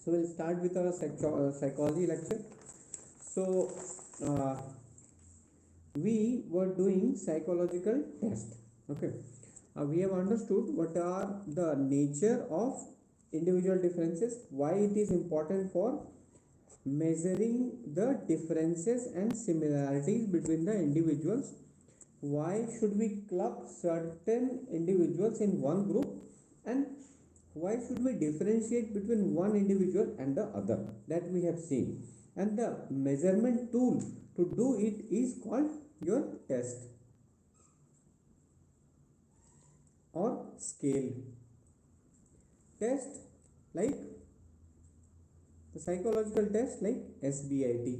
So we'll start with our psychology lecture. So we were doing psychological test. Okay, we have understood what are the nature of individual differences, why it is important for measuring the differences and similarities between the individuals, why should we club certain individuals in one group, and why should we differentiate between one individual and the other, that we have seen. And the measurement tool to do it is called your test or scale. Test like the psychological test like SBIT,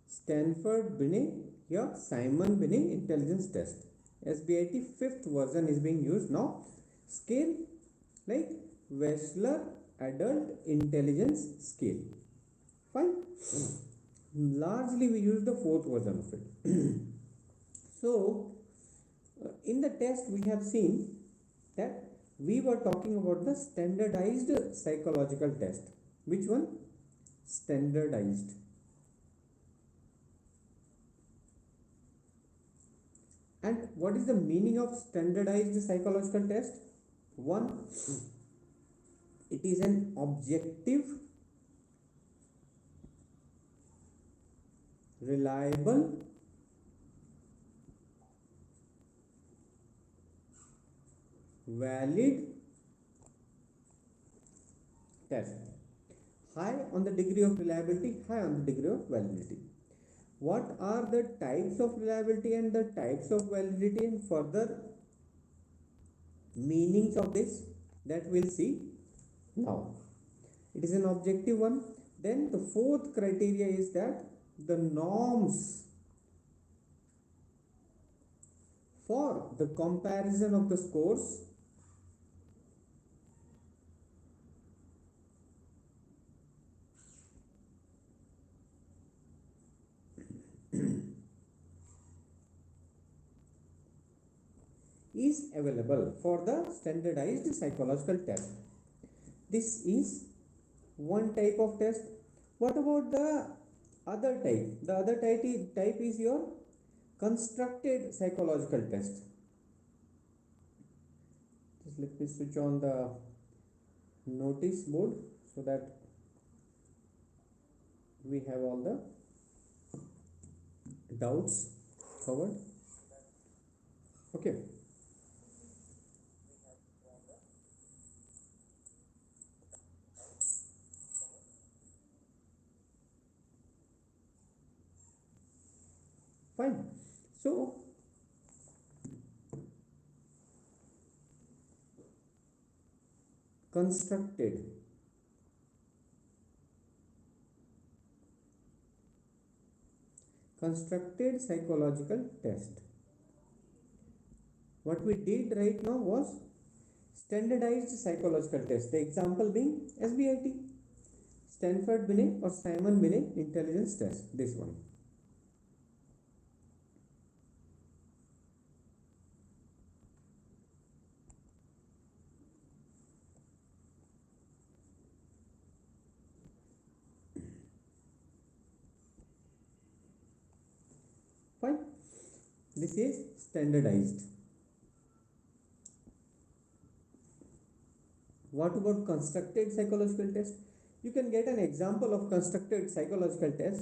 Stanford Binet या Simon Binet intelligence test. SBIT fifth version is being used now. Scale like Wechsler adult intelligence scale. Fine. Largely we use the fourth version of it. So in the test we have seen that we were talking about the standardized psychological test. Which one? Standardized. And what is the meaning of standardized psychological test? One, it is an objective, reliable, valid test. High on the degree of reliability, high on the degree of validity. What are the types of reliability and the types of validity and further meanings of this, that we'll see now. It is an objective one. Then the fourth criteria is that the norms for the comparison of the scores is available for the standardized psychological test. This is one type of test. What about the other type? The other type is your constructed psychological test. Just let me switch on the notice board so that we have all the doubts covered. Okay. Fine. So constructed psychological test. What we did right now was standardized psychological test. The example being SBIT, Stanford Binet or Simon Binet intelligence test. This one. Fine. This is standardized. What about constructed psychological test? You can get an example of constructed psychological test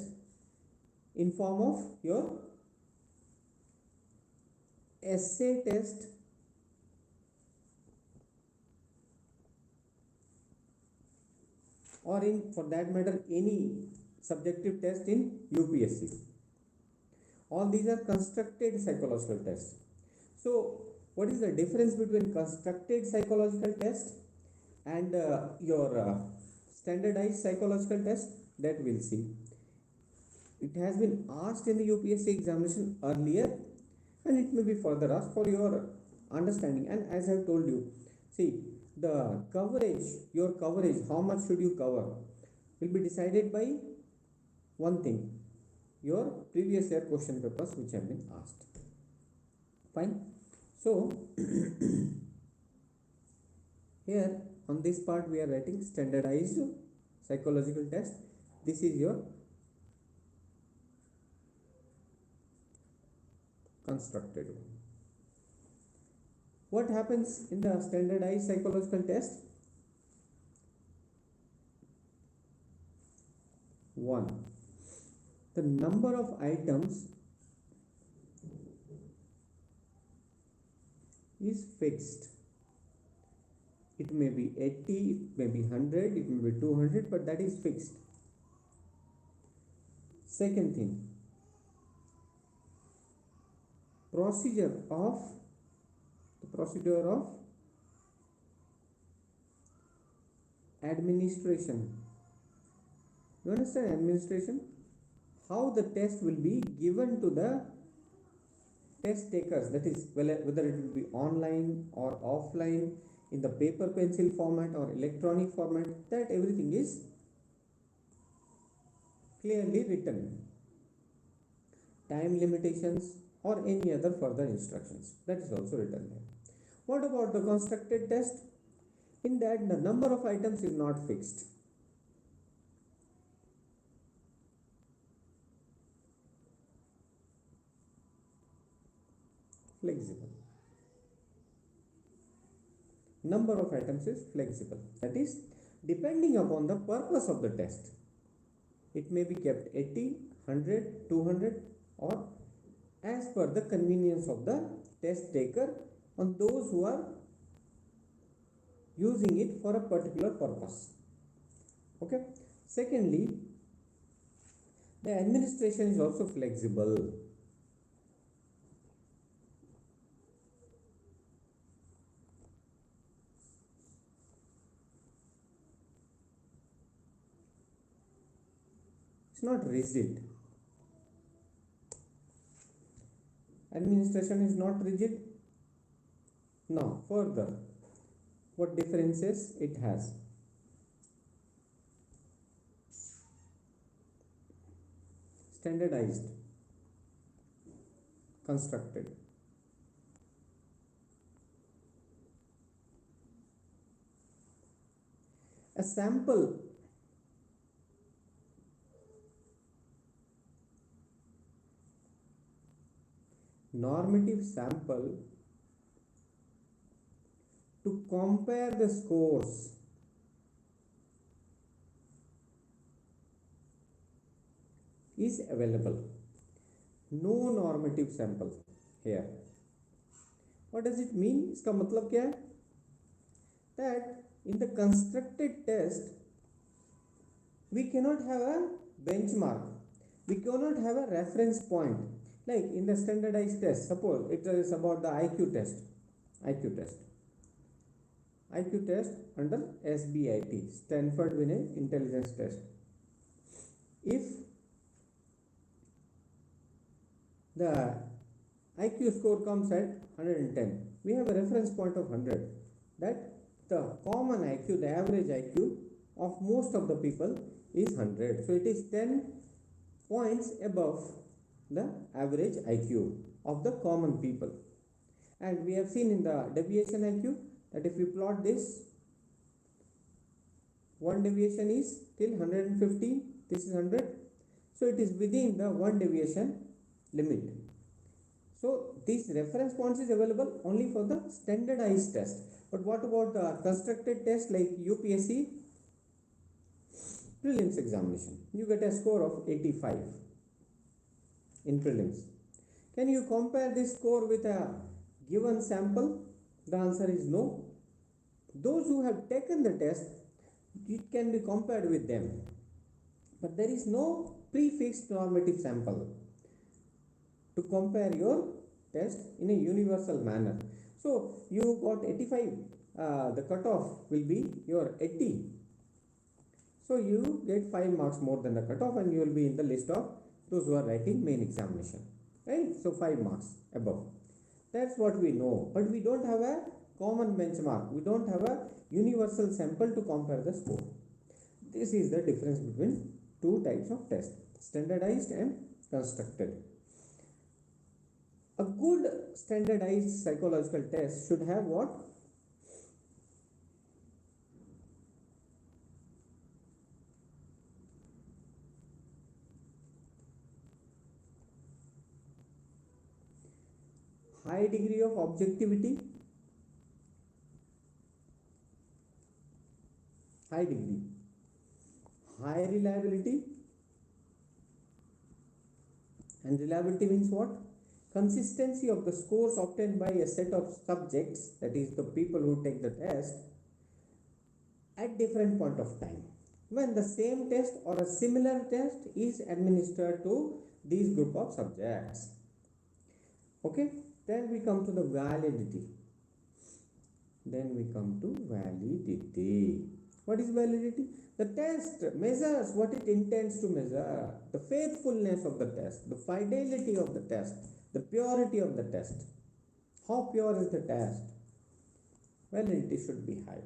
in form of your essay test or in, for that matter, any subjective test in UPSC. All these are constructed psychological tests. So what is the difference between constructed psychological test and your standardized psychological test? That we'll see. It has been asked in the UPSC examination earlier and it may be further asked for your understanding. And as I have told you, see, the coverage, your coverage, how much should you cover, will be decided by one thing, your previous year question papers which have been asked. Fine. So here on this part we are writing standardized psychological test. This is your constructed one. What happens in the standardized psychological test? One, the number of items is fixed. It may be 80, it may be 100, it may be 200, but that is fixed. Second thing, procedure of administration. You understand administration? How the test will be given to the test takers, that is whether it will be online or offline, in the paper pencil format or electronic format, that everything is clearly written. Time limitations or any other further instructions, that is also written there. What about the constructed test? In that the number of items is not fixed. Flexible. Number of items is flexible. That is, depending upon the purpose of the test, it may be kept 80, 100, 200, or as per the convenience of the test taker on those who are using it for a particular purpose. Okay. Secondly, the administration is also flexible. It's not rigid. Administration is not rigid. Now, further, what differences it has? Standardized, constructed. A sample normative sample to compare the scores is available. No normative sample here. What does it mean? इसका मतलब क्या है? That in the constructed test we cannot have a benchmark, we cannot have a reference point. Like in the standardized test, suppose it is about the IQ test under SBIT, Stanford Binet Intelligence Test. If the IQ score comes at 110, we have a reference point of 100, that the common IQ, the average IQ of most of the people is 100. So it is 10 points above the average IQ of the common people. And we have seen in the deviation IQ that if we plot this, one deviation is till 115, this is 100, so it is within the one deviation limit. So these reference points is available only for the standardized test. But what about the constructed test like UPSC prelims examination? You get a score of 85 in prelims. Can you compare this score with a given sample? The answer is no. Those who have taken the test, it can be compared with them, but there is no prefixed normative sample to compare your test in a universal manner. So you got 85, the cutoff will be your 80. So you get 5 marks more than the cutoff and you will be in the list of those who are writing main examination, right? So 5 marks above. That's what we know, but we don't have a common benchmark. We don't have a universal sample to compare the score. This is the difference between two types of tests, standardized and constructed. A good standardized psychological test should have what? high degree of objectivity, high degree, high reliability, and reliability means what? Consistency of the scores obtained by a set of subjects, that is the people who take the test, at different point of time when the same test or a similar test is administered to these group of subjects. Okay, then we come to the validity. What is validity? The test measures what it intends to measure, the faithfulness of the test, the fidelity of the test, the purity of the test. How pure is the test? Validity should be high.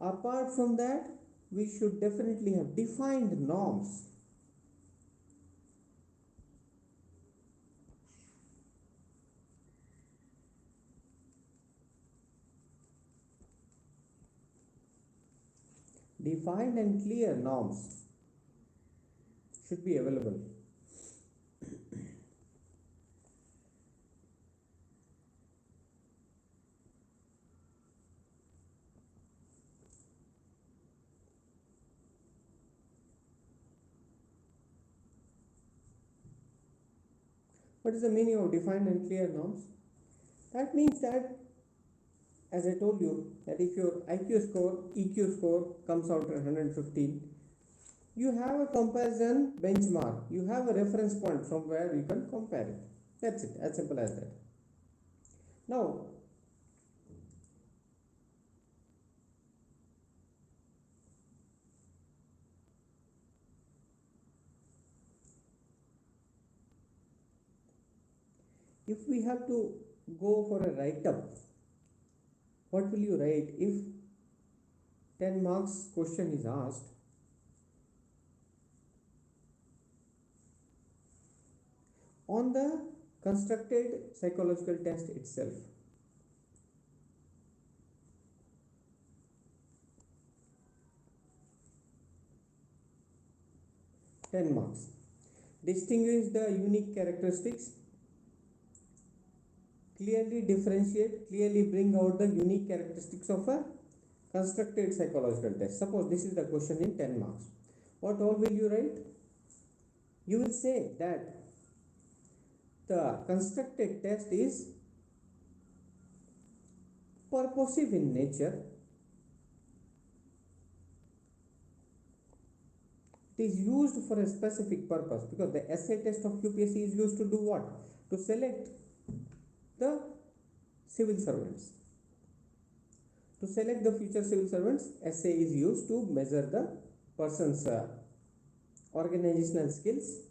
Apart from that, we should definitely have defined norms. Defined and clear norms should be available. What is the meaning of defined and clear norms? That means that, as I told you, that if your IQ score, EQ score comes out at 115, you have a comparison benchmark, you have a reference point from where you can compare it. That's it, as simple as that. Now, if we have to go for a write-up, what will you write if 10 marks question is asked? On the constructed psychological test itself. Ten marks. Distinguish the unique characteristics. Clearly differentiate, clearly bring out the unique characteristics of a constructed psychological test. Suppose this is the question in 10 marks. What all will you write? You will say that the constructed test is purposive in nature. It is used for a specific purpose, because the essay test of UPSC is used to do what? To select the civil servants. To select the future civil servants, essay is used to measure the person's organizational skills,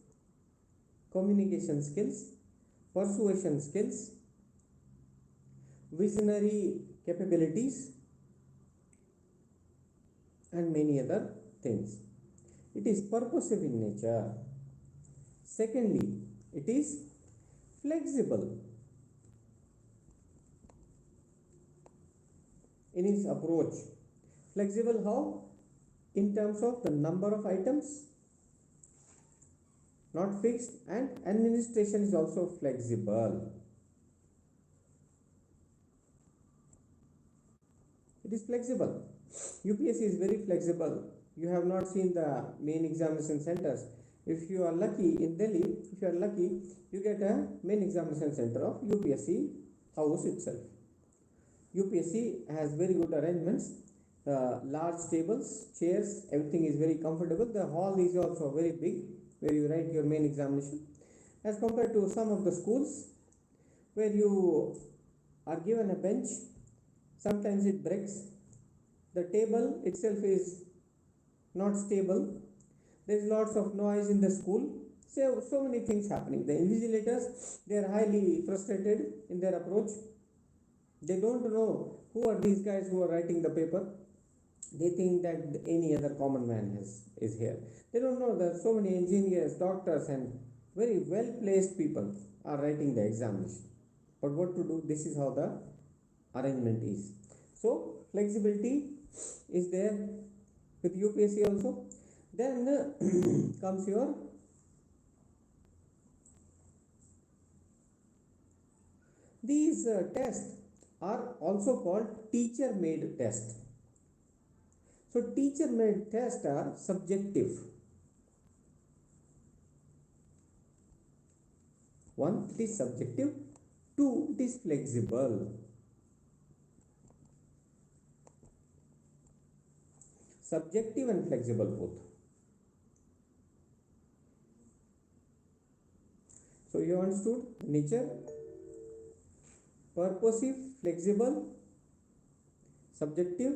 communication skills, persuasion skills, visionary capabilities, and many other things. It is purposive in nature. Secondly, it is flexible in its approach. Flexible how? In terms of the number of items, not fixed, and administration is also flexible. It is flexible. UPSC is very flexible. You have not seen the main examination centers. If you are lucky in Delhi, if you are lucky, you get a main examination center of UPSC house itself. UPSC has very good arrangements, large tables, chairs, everything is very comfortable. The hall is also very big where you write your main examination, as compared to some of the schools where you are given a bench. Sometimes it breaks. The table itself is not stable. There is lots of noise in the school. So many things happening. The invigilators, they are highly frustrated in their approach. They don't know who are these guys who are writing the paper. They think that any other common man is here. They don't know that so many engineers, doctors, and very well placed people are writing the examination. But what to do? This is how the arrangement is. So flexibility is there with UPSC also. Then comes your These tests are also called teacher made tests. So teacher made tests are subjective. One, it is subjective. Two, it is flexible. Subjective and flexible both. So you understood nature, purposive, flexible, subjective,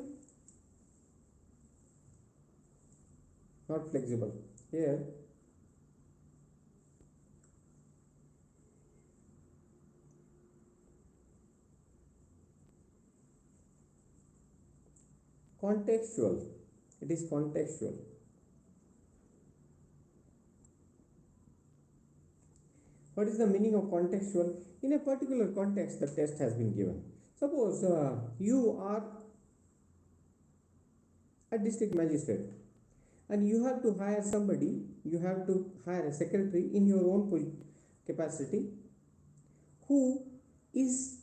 not flexible. Here contextual, it is contextual. What is the meaning of contextual? In a particular context, the test has been given. Suppose you are a district magistrate and you have to hire somebody, you have to hire a secretary in your own capacity who is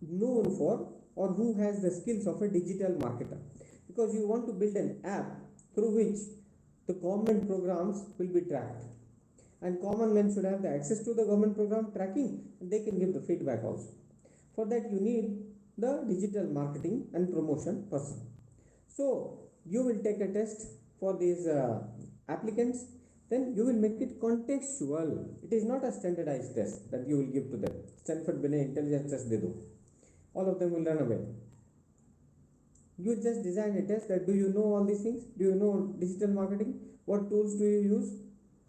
known for or who has the skills of a digital marketer, because you want to build an app through which the government programs will be tracked, and common men should have the access to the government program tracking and they can give the feedback also. For that you need the digital marketing and promotion person. So you will take a test for these applicants, then you will make it contextual. It is not a standardized test that you will give to them. Stanford Binet intelligence test they do. All of them will run away. You just design a test that do you know all these things? Do you know digital marketing? What tools do you use?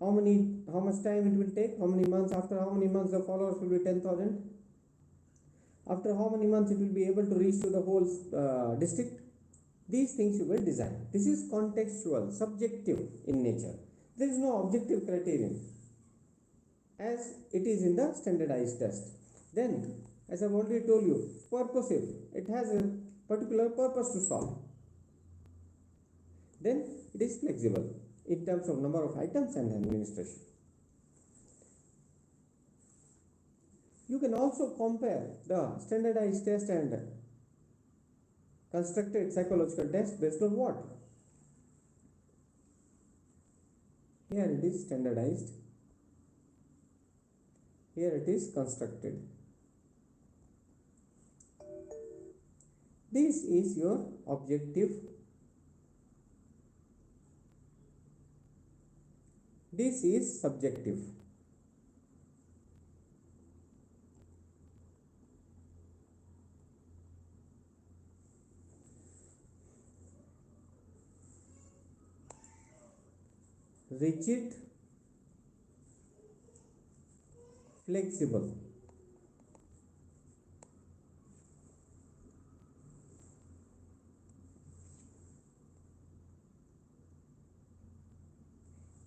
How much time it will take? How many months? After how many months the followers will be 10,000? After how many months it will be able to reach to the whole district? These things you will design. This is contextual, subjective in nature. There is no objective criterion as it is in the standardized test. Then, as I have already told you, purposive. It has a particular purpose to solve. Then it is flexible in terms of number of items and administration. You can also compare the standardized test and constructed psychological test based on what? Here it is standardized, here it is constructed. This is your objective, this is subjective. Rigid, flexible.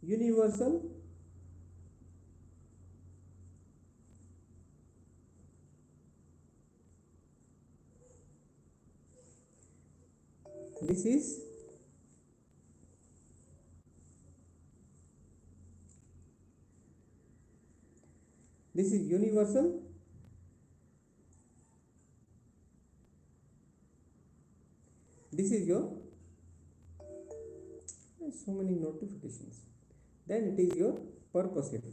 Universal, this is universal, this is your so many notifications. Then it is your purposive.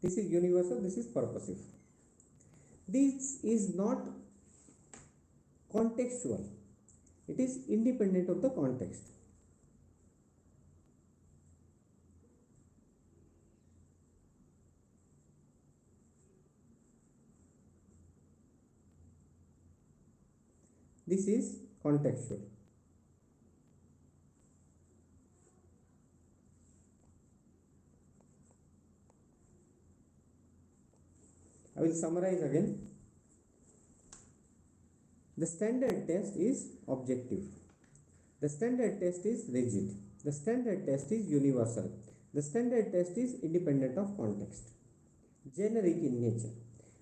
This is universal, this is purposive. This is not contextual, it is independent of the context. This is contextual. I will summarize again. The standard test is objective. The standard test is rigid. The standard test is universal. The standard test is independent of context, generic in nature.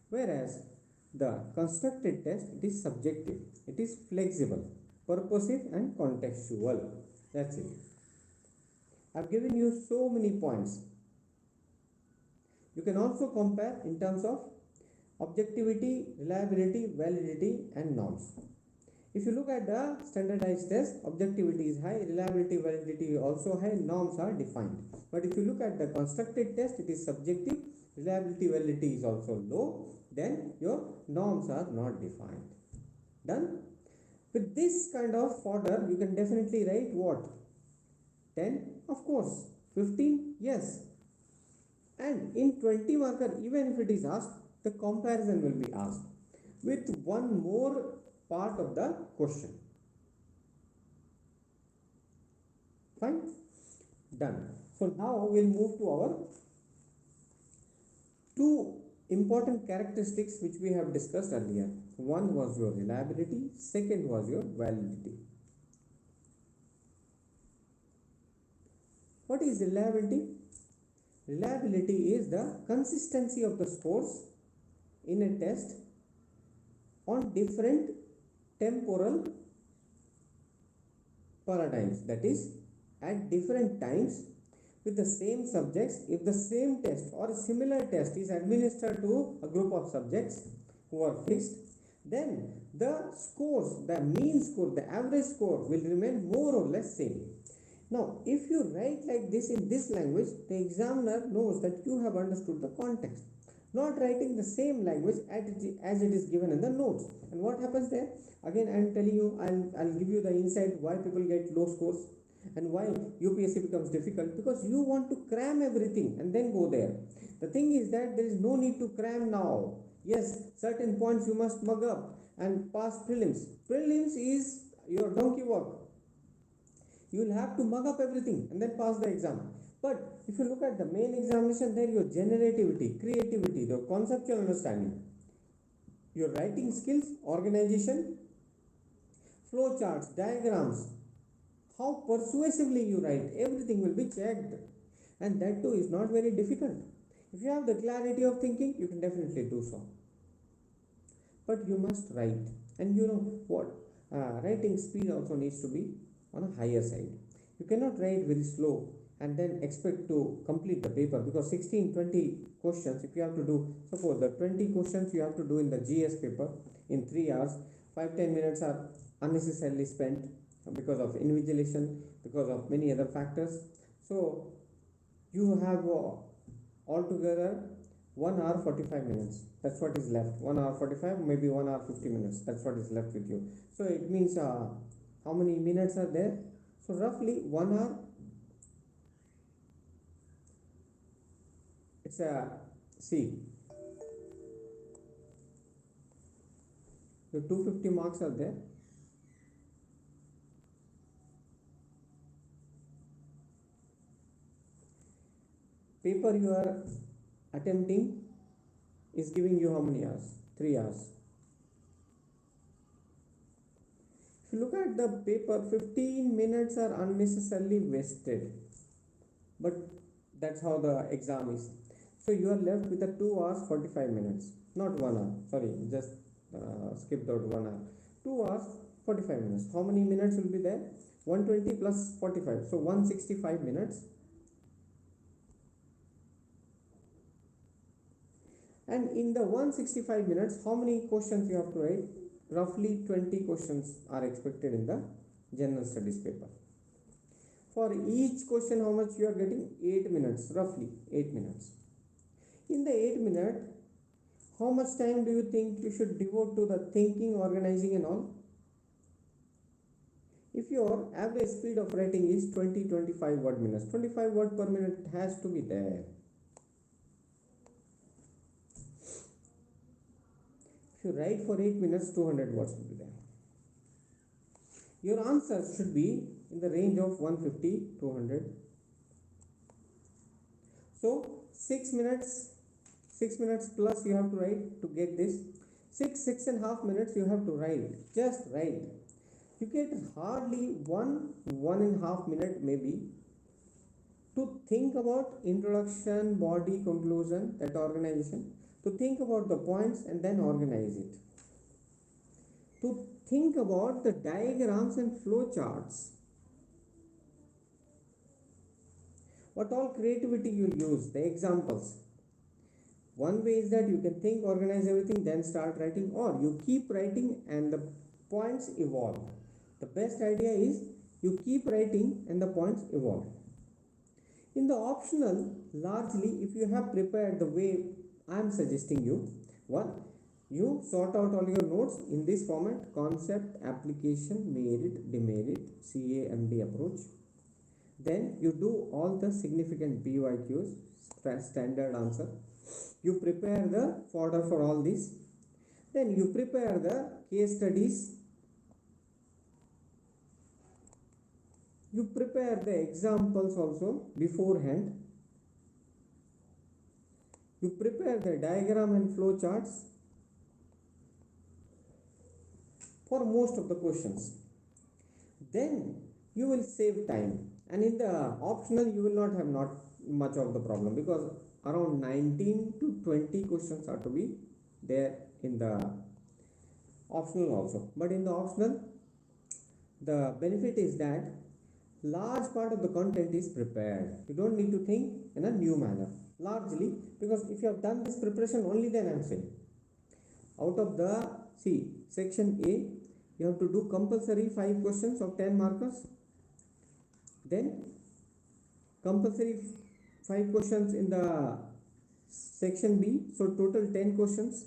Whereas the constructed test, it is subjective, it is flexible, purposive and contextual. That's it. I have given you so many points You can also compare in terms of objectivity, reliability, validity and norms. If you look at the standardized test, objectivity is high, reliability, validity also high, norms are defined. But if you look at the constructed test, it is subjective, reliability, validity is also low, then your norms are not defined. Done? With this kind of fodder, you can definitely write what? 10? Of course. 15? Yes. And in 20 marker, even if it is asked, the comparison will be asked with one more part of the question. Fine? Done. So now we'll move to our two important characteristics which we have discussed earlier. One was your reliability, second was your validity. What is reliability? Reliability is the consistency of the scores in a test on different temporal paradigms, that is at different times with the same subjects. If the same test or a similar test is administered to a group of subjects who are fixed, then the scores, the mean score, the average score will remain more or less same. Now, if you write like this in this language, the examiner knows that you have understood the context. Not writing the same language as it is given in the notes. And what happens there? Again, I am telling you, I'll give you the insight why people get low scores and why UPSC becomes difficult, because you want to cram everything and then go there. The thing is that there is no need to cram now. Yes, certain points you must mug up and pass prelims. Prelims is your donkey work. You will have to mug up everything and then pass the exam. But if you look at the main examination, there your generativity, creativity, the conceptual understanding, your writing skills, organization, flow charts, diagrams, how persuasively you write, everything will be checked. And that too is not very difficult. If you have the clarity of thinking, you can definitely do so. But you must write. And you know what? Writing speed also needs to be on a higher side. You cannot write very slow and then expect to complete the paper, because 16-20 questions, if you have to do, suppose the 20 questions you have to do in the GS paper in 3 hours, 5-10 minutes are unnecessarily spent because of invigilation, because of many other factors. So you have altogether 1 hour 45 minutes. That's what is left. 1 hour 45, maybe 1 hour 50 minutes. That's what is left with you. So it means how many minutes are there? So roughly 1 hour. It's see, the 250 marks are there. Paper you are attempting is giving you how many hours? 3 hours. If you look at the paper, 15 minutes are unnecessarily wasted. But that's how the exam is. So you are left with a 2 hours 45 minutes. Not 1 hour. Sorry, just skipped out 1 hour. 2 hours 45 minutes. How many minutes will be there? 120 plus 45. So 165 minutes. And in the 165 minutes, how many questions you have to write? Roughly 20 questions are expected in the general studies paper. For each question, how much you are getting? 8 minutes, roughly 8 minutes. In the 8 minutes, how much time do you think you should devote to the thinking, organizing and all? If your average speed of writing is 20-25 word minutes, 25 word per minute has to be there. If you write for 8 minutes, 200 words will be there. Your answers should be in the range of 150-200. So 6 minutes plus you have to write to get this. 6.5 minutes you have to write. Just write. You get hardly 1.5 minute maybe to think about introduction, body, conclusion, that organization. To think about the points and then organize it. To think about the diagrams and flow charts. What all creativity you'll use, the examples. One way is that you can think, organize everything, then start writing, or you keep writing and the points evolve. The best idea is you keep writing and the points evolve. In the optional, largely if you have prepared the way I am suggesting you, one, you sort out all your notes in this format: concept, application, merit, demerit, CAMD approach. Then you do all the significant BYQs, standard answer. You prepare the fodder for all this. Then you prepare the case studies. You prepare the examples also beforehand. You prepare the diagram and flow charts for most of the questions. Then you will save time, and in the optional you will not have much of the problem, because around 19 to 20 questions are to be there in the optional also. But in the optional, the benefit is that large part of the content is prepared. You don't need to think in a new manner, largely, because if you have done this preparation only, then I am saying out of the section A, you have to do compulsory 5 questions of 10 markers. Then compulsory 5 questions in the section B, so total 10 questions.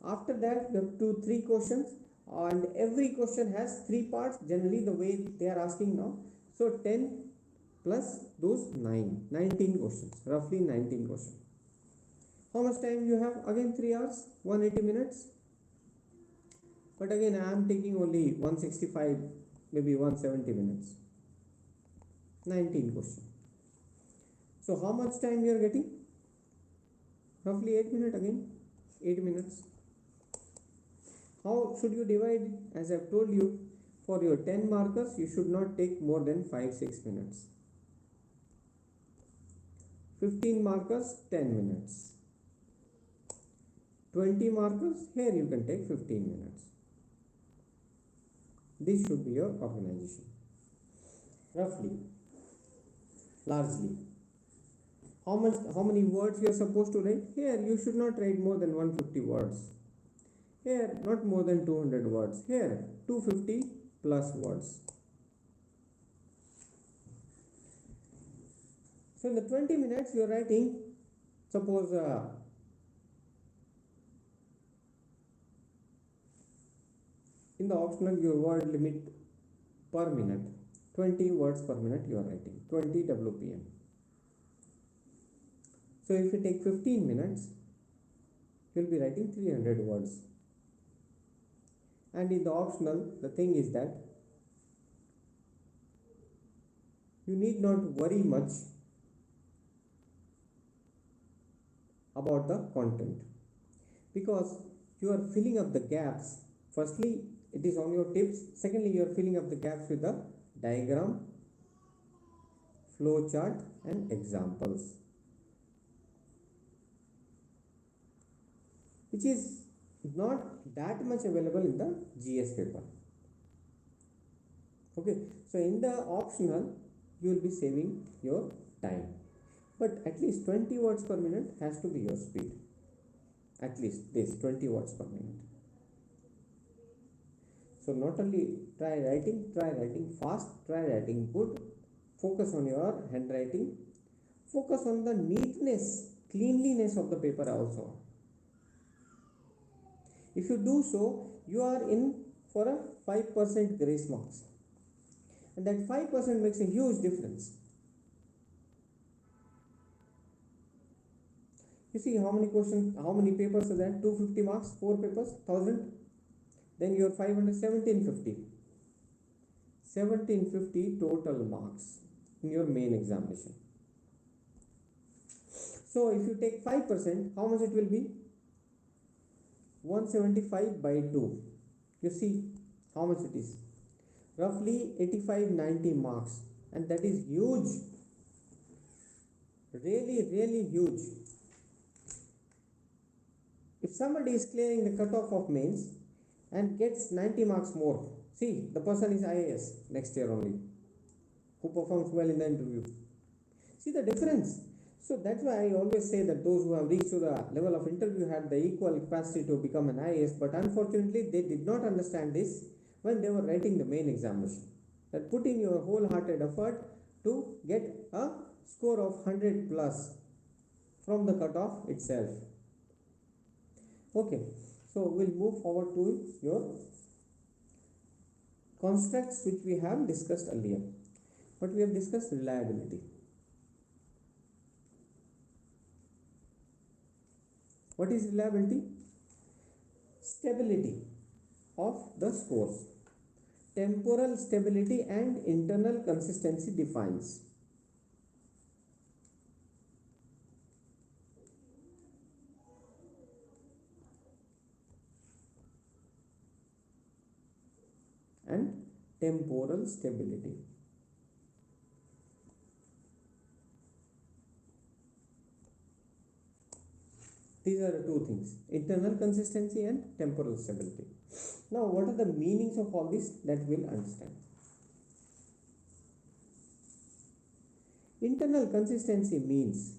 After that you have to 3 questions, and every question has 3 parts, generally the way they are asking now. So 10 plus those 19 questions, roughly 19 questions. How much time you have? Again 3 hours, 180 minutes. But again I am taking only 165, maybe 170 minutes. 19 questions. So how much time you are getting? Roughly 8 minutes again. 8 minutes. How should you divide? As I have told you, for your 10 markers, you should not take more than 5-6 minutes. 15 markers, 10 minutes. 20 markers, here you can take 15 minutes. This should be your organization. Roughly. Largely. How many words you are supposed to write? Here you should not write more than 150 words. Here not more than 200 words. Here 250 plus words. So in the 20 minutes you are writing, suppose in the optional your word limit per minute, 20 words per minute you are writing, 20 WPM. So if you take 15 minutes, you will be writing 300 words. And in the optional, the thing is that you need not worry much about the content, because you are filling up the gaps. Firstly, it is on your tips. Secondly, you are filling up the gaps with the diagram, flow chart and examples, which is not that much available in the GS paper. Okay, so in the optional you will be saving your time, but at least 20 words per minute has to be your speed. At least this 20 words per minute. So not only try writing fast, try writing good, focus on your handwriting, focus on the neatness, cleanliness of the paper also. If you do so, you are in for a 5% grace marks, and that 5% makes a huge difference. You see how many questions, how many papers are there? 250 marks, 4 papers, 1000. Then your 500, 1750. 1750 total marks in your main examination. So if you take 5%, how much it will be? 175 by 2. You see how much it is? Roughly 85-90 marks, and that is huge. Really huge. If somebody is clearing the cutoff of mains and gets 90 marks more, see, the person is IAS next year only, who performs well in the interview. See the difference. So that's why I always say that those who have reached to the level of interview had the equal capacity to become an IAS, but unfortunately they did not understand this when they were writing the main examination. That put in your wholehearted effort to get a score of 100 plus from the cutoff itself. Okay, so we'll move forward to your constructs which we have discussed earlier. But we have discussed reliability. What is reliability? Stability of the scores. Temporal stability and internal consistency defines. And temporal stability. These are the two things, internal consistency and temporal stability. Now, what are the meanings of all this that we'll understand? Internal consistency means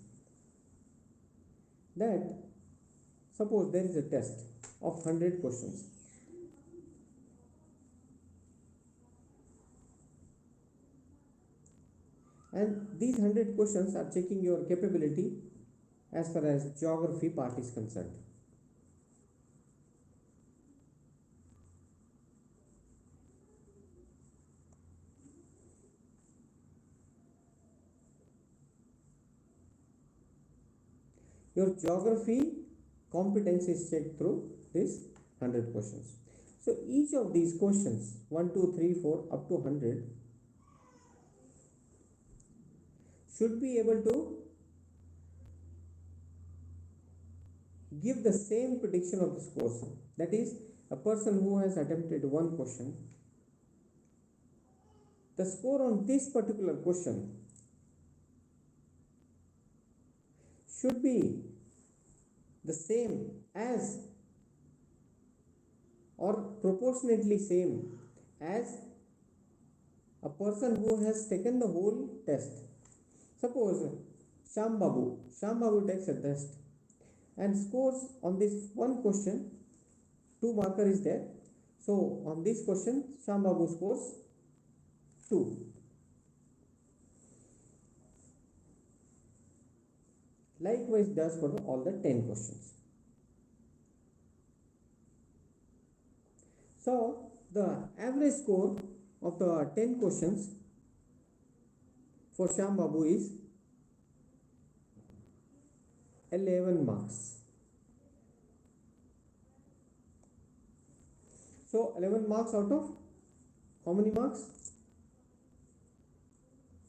that suppose there is a test of 100 questions. And these 100 questions are checking your capability as far as geography part is concerned. Your geography competence is checked through these 100 questions. So each of these questions, 1, 2, 3, 4 up to 100, should be able to give the same prediction of the scores. That is, a person who has attempted one question, the score on this particular question should be the same as or proportionately same as a person who has taken the whole test. Suppose Sham Babu takes a test and scores on this one question, 2 marker is there. So on this question, Sham Babu scores 2. Likewise does for all the 10 questions. So the average score of the 10 questions for Sham Babu is 11 marks. So 11 marks out of how many marks?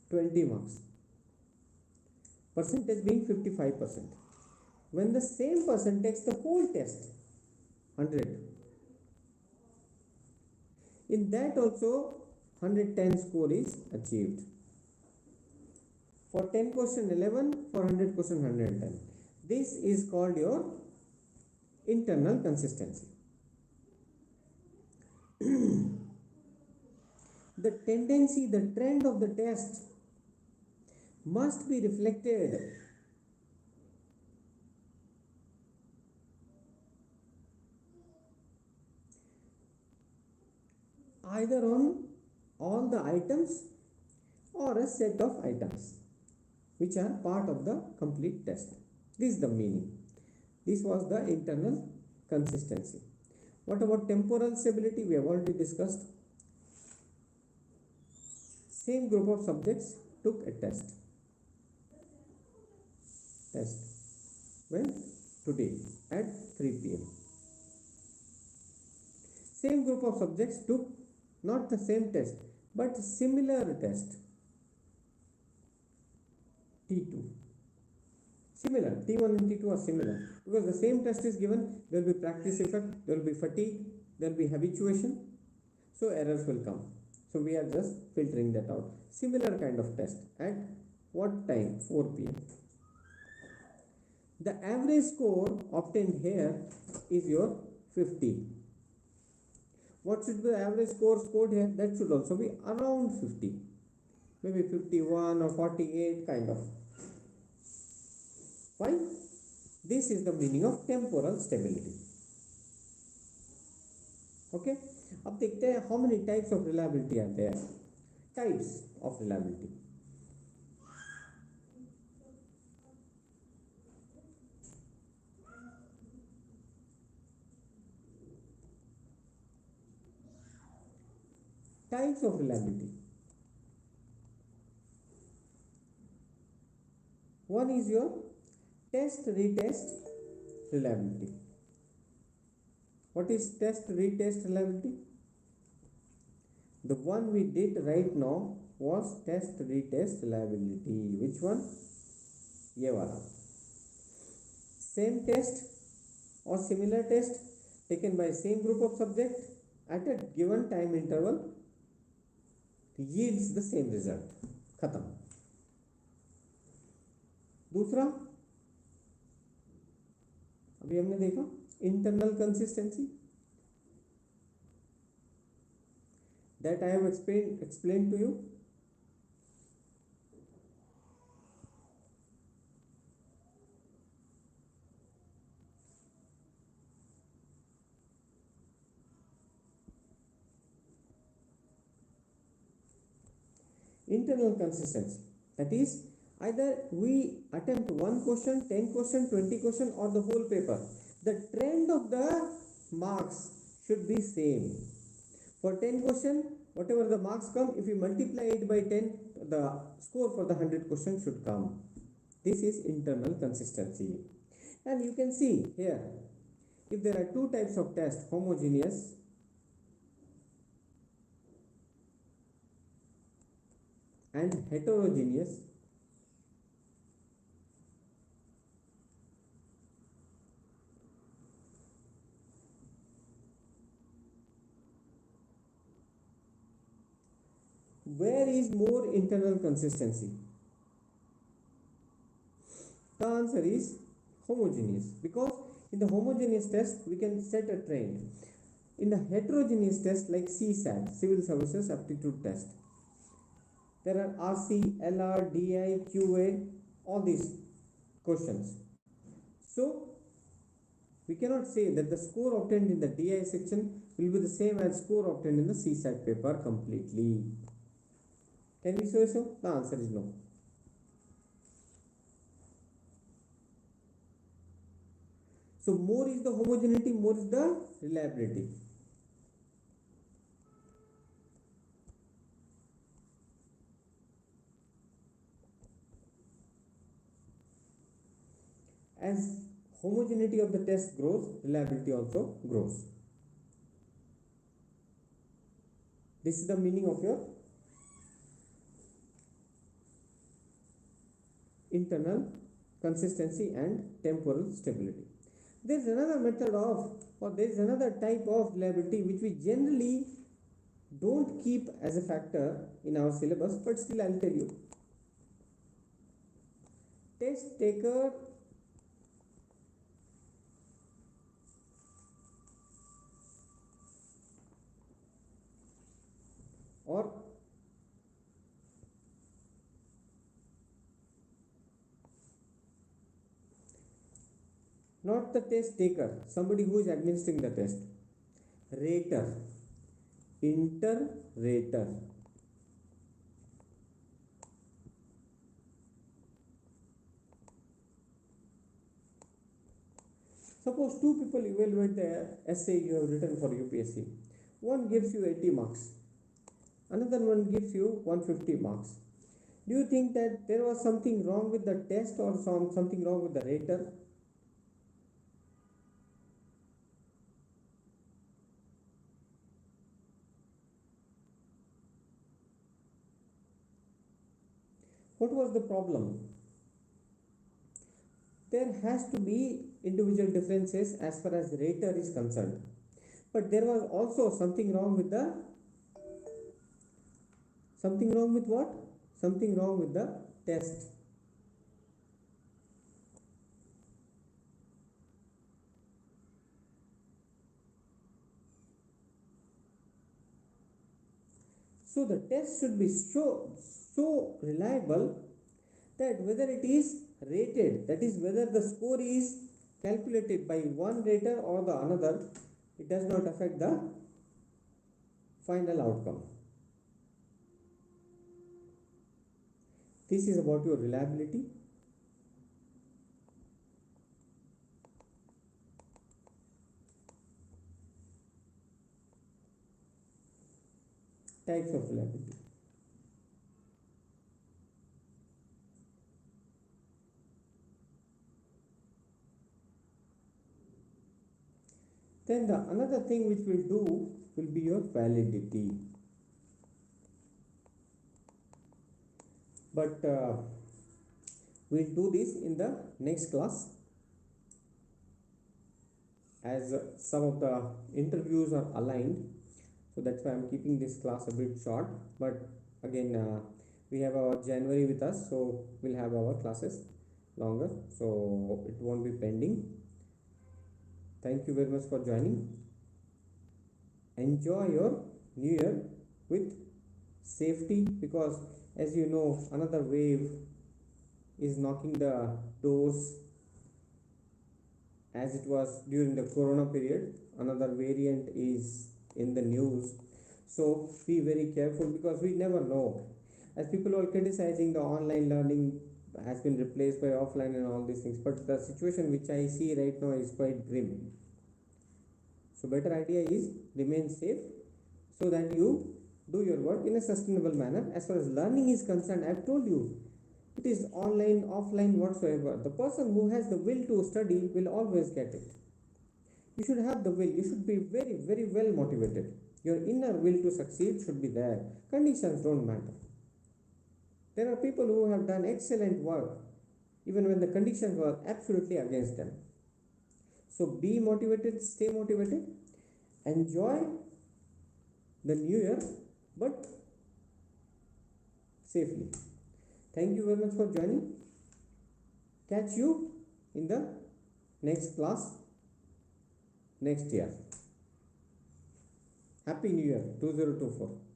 20 marks. Percentage being 55%. When the same person takes the whole test, 100, in that also 110 score is achieved. For 10 question 11, for 100 question 110. This is called your internal consistency. The tendency, the trend of the test must be reflected either on all the items or a set of items which are part of the complete test. This is the meaning. This was the internal consistency. What about temporal stability? We have already discussed. Same group of subjects took a test. When? Today at 3 p.m. Same group of subjects took not the same test but similar test. T2. Similar. T1 and T2 are similar because the same test is given. There will be practice effect, there will be fatigue, there will be habituation. So errors will come. So we are just filtering that out. Similar kind of test at what time? 4 p.m. The average score obtained here is your 50. What should be the average score scored here? That should also be around 50. Maybe 51 or 48 kind of. Why? This is the meaning of temporal stability. Okay. अब देखते हैं how many types of reliability are there. Types of reliability. Types of reliability. One is your test retest reliability. What is test retest reliability? The one we did right now was test retest reliability. Which one? ये वाला. Same test or similar test taken by same group of subject at a given time interval yields the same result. खत्म. दूसरा अभी हमने देखा internal consistency that I have explained to you. Internal consistency, that is either we attempt one question, 10 question, 20 question or the whole paper, the trend of the marks should be same. For 10 question, whatever the marks come, if you multiply it by 10, the score for the 100 question should come. This is internal consistency. And you can see here, if there are two types of test, homogeneous and heterogeneous, where is more internal consistency? The answer is homogeneous, because in the homogeneous test we can set a trend. In the heterogeneous test like CSAT, Civil Services Aptitude Test, there are RC, LR, DI, QA, all these questions. So we cannot say that the score obtained in the DI section will be the same as score obtained in the CSAT paper completely. Can we say so? The answer is no. So more is the homogeneity, more is the reliability. As homogeneity of the test grows, reliability also grows. This is the meaning of your internal consistency and temporal stability. There is another method of, or there is another type of reliability which we generally don't keep as a factor in our syllabus, but still I'll tell you. Test taker or not the test taker, somebody who is administering the test. Rater, inter-rater. Suppose two people evaluate the essay you have written for UPSC. One gives you 80 marks, another one gives you 150 marks. Do you think that there was something wrong with the test or something wrong with the rater? What was the problem? There has to be individual differences as far as the rater is concerned. But there was also something wrong with the, something wrong with what? Something wrong with the test. So the test should be so reliable that whether it is rated, that is whether the score is calculated by one rater or the another, it does not affect the final outcome. This is about your reliability. Types of reliability. Then the another thing which we'll do will be your validity. But we'll do this in the next class, as some of the interviews are aligned, so that's why I'm keeping this class a bit short. But again, we have our January with us, so we'll have our classes longer, so it won't be pending. Thank you very much for joining. Enjoy your new year with safety, because as you know, another wave is knocking the doors. As it was during the corona period, another variant is in the news, so be very careful, because we never know. As people are criticizing the online learning has been replaced by offline and all these things, but the situation which I see right now is quite grim. So better idea is remain safe, so that you do your work in a sustainable manner. As far as learning is concerned, I've told you, it is online, offline, whatsoever. The person who has the will to study will always get it. You should have the will. You should be very, very well motivated. Your inner will to succeed should be there. Conditions don't matter. There are people who have done excellent work even when the conditions were absolutely against them. So be motivated, stay motivated, enjoy the new year, but safely. Thank you very much for joining. Catch you in the next class next year. Happy New Year 2024.